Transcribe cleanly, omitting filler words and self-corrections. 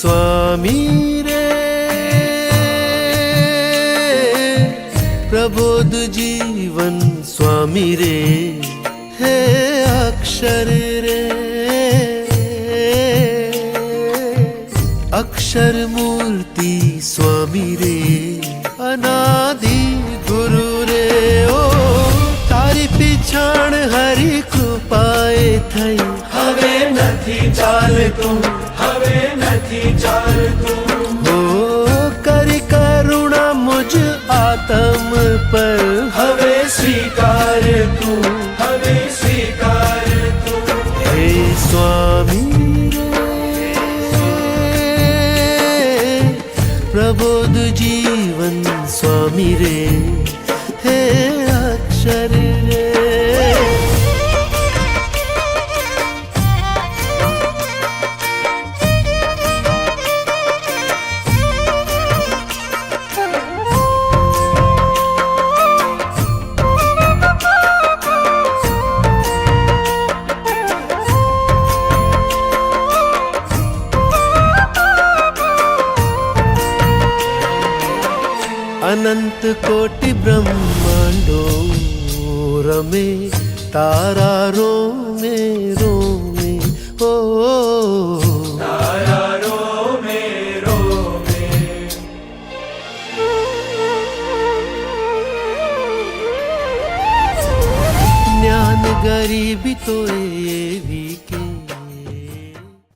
स्वामी रे प्रबोध जीवन स्वामी रे हे अक्षर रे अक्षर मूर्ति स्वामी रे अनादि गुरु रे ओ तारी पिछाण हरि कृपाए थई हवे नथी चालतुं हवे नथी चालतुं हो करी करुणा मुझ आत्म पर हवे स्वीकार तू हवे स्वीकार तू हे स्वामी प्रबोध जीवन स्वामी रे हे अक्षर रे अनंत कोटि ब्रह्मांडों रमे तारारों में